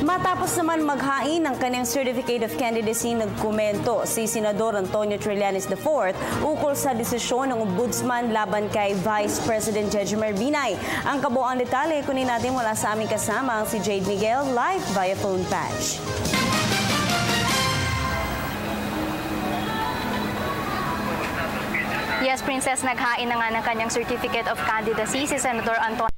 Matapos naman maghain ng kanyang Certificate of Candidacy, nagkomento si Senador Antonio Trillanes IV ukol sa desisyon ng Ombudsman laban kay Vice President Jejomar Binay. Ang kabuuang detalye kunin natin mula sa aming kasama si Jade Miguel live via phone patch. Yes, Princess, naghain na nga ng kanyang Certificate of Candidacy si Senador Antonio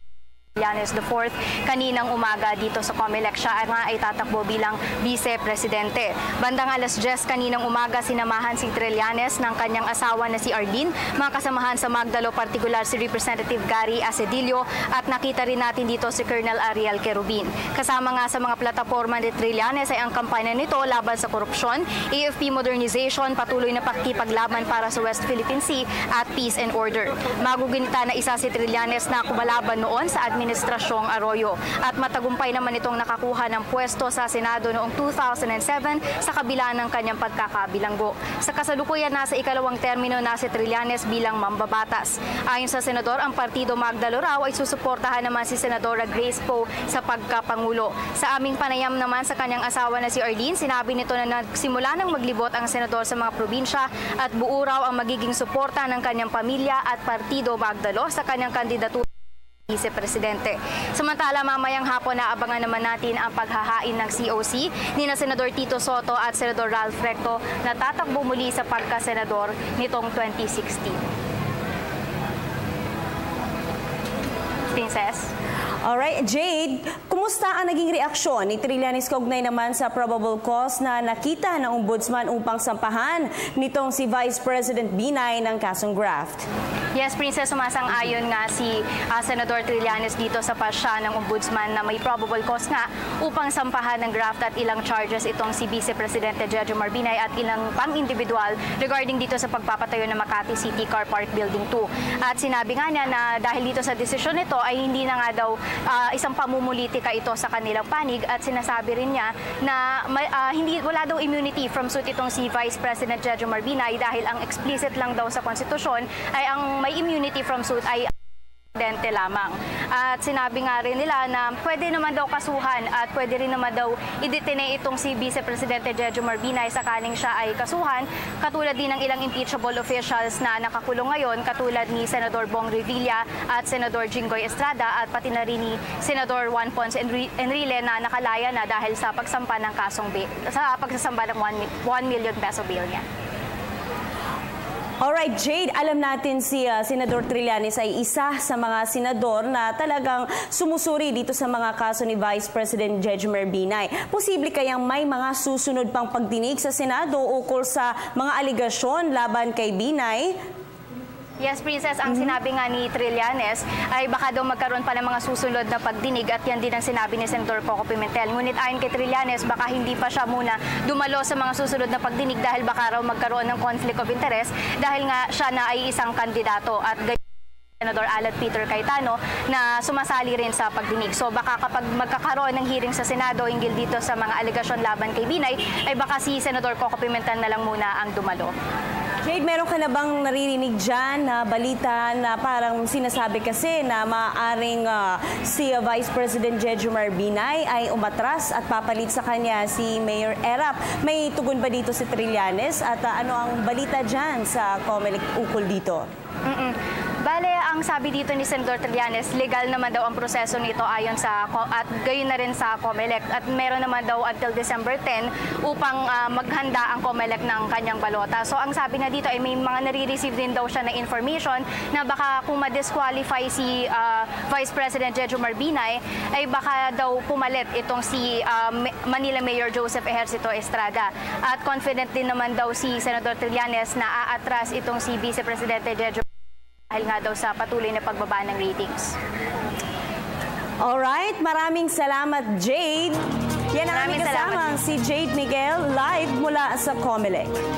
Trillanes IV kaninang umaga dito sa COMELEC. Siya nga ay tatakbo bilang Vice-Presidente. Bandang alas 10 kaninang umaga, sinamahan si Trillanes ng kanyang asawa na si Arlene, mga kasamahan sa Magdalo, partikular si Representative Gary Acedillo, at nakita rin natin dito si Colonel Ariel Querubin. Kasama nga sa mga plataforma ni Trillanes ay ang kampanya nito laban sa korupsyon, AFP modernization, patuloy na pakikipaglaban para sa West Philippine Sea at peace and order. Magugunita na isa si Trillanes na kumalaban noon sa Administrasyong Arroyo at matagumpay naman itong nakakuha ng pwesto sa Senado noong 2007 sa kabila ng kanyang pagkakabilanggo. Sa kasalukuyan, nasa ikalawang termino na si Trillanes bilang mambabatas. Ayon sa Senador, ang Partido Magdalo raw ay susuportahan naman si Senadora Grace Poe sa pagkapangulo. Sa aming panayam naman sa kanyang asawa na si Arlene, sinabi nito na nagsimula ng maglibot ang Senador sa mga probinsya at buo raw ang magiging suporta ng kanyang pamilya at Partido Magdalo sa kanyang kandidatura Vice-Presidente. Samantala, mamayang hapon naabangan naman natin ang paghahain ng COC ni na Senador Tito Soto at Senador Ralph Recto na tatakbo muli sa pagka-senador nitong 2016. Princess? Alright, Jade, kumusta ang naging reaksyon ni Trillanes kaugnay naman sa probable cause na nakita ng Ombudsman upang sampahan nitong si Vice President Binay ng kasong graft? Yes, Princess, sumasang-ayon nga si Senador Trillanes dito sa pasya ng Ombudsman na may probable cause nga upang sampahan ng graft at ilang charges itong si Vice Presidente Jejomar Binay at ilang pang-individual regarding dito sa pagpapatayo ng Makati City Car Park Building 2. At sinabi nga niya na dahil dito sa desisyon nito ay hindi na nga daw isang pamumulitika ito sa kanilang panig, at sinasabi rin niya na wala daw immunity from suit itong si Vice President Jejomar Binay dahil ang explicit lang daw sa konstitusyon ay ang may immunity from suit ay presidente lamang. At sinabi nga rin nila na pwede naman daw kasuhan at pwede rin naman daw idetine itong si Vice Presidente Jejomar Binay sakaling siya ay kasuhan, katulad din ng ilang impeachable officials na nakakulong ngayon, katulad ni Senador Bong Revilla at Senador Jinggoy Estrada, at pati na rin ni Senador Juan Ponce Enrile na nakalaya na dahil sa pagsampa ng pagsasamba ng 1 million peso bail niya. Alright, Jade, alam natin si Senador Trillanes ay isa sa mga senador na talagang sumusuri dito sa mga kaso ni Vice President Jejomar Binay. Posible kayang may mga susunod pang pagdinig sa Senado ukol sa mga aligasyon laban kay Binay? Yes, Princess, ang sinabi nga ni Trillanes ay baka daw magkaroon pa ng mga susunod na pagdinig, at yan din ang sinabi ni Senator Coco Pimentel. Ngunit ayon kay Trillanes, baka hindi pa siya muna dumalo sa mga susunod na pagdinig dahil baka raw magkaroon ng conflict of interest dahil nga siya na ay isang kandidato at Senador Alan Peter Cayetano na sumasali rin sa pagdinig. So baka kapag magkakaroon ng hearing sa Senado hinggil dito sa mga aligasyon laban kay Binay, ay baka si Senador Coco Pimentel na lang muna ang dumalo. Jade, meron ka na bang naririnig dyan na balita na parang sinasabi kasi na maaaring si Vice President Jejomar Binay ay umatras at papalit sa kanya si Mayor Erap? May tugon ba dito si Trillanes at ano ang balita dyan sa COMELEC ukol dito? Bale, ang sabi dito ni Senador Trillanes, legal naman daw ang proseso nito ayon sa at gayon na rin sa COMELEC, at meron naman daw until December 10 upang maghanda ang COMELEC ng kanyang balota. So ang sabi nga dito ay may mga nare-receive din daw siya na information na baka kung ma-disqualify si Vice President Jejomar Binay ay baka daw pumalit itong si Manila Mayor Joseph Ejercito Estrada. At confident din naman daw si Senador Trillanes na aatras itong si Vice Presidente Jejomar dahil nga daw sa patuloy na pagbaba ng ratings. Alright, maraming salamat, Jade. Yan ang aming kasama, si Jade Miguel, live mula sa COMELEC.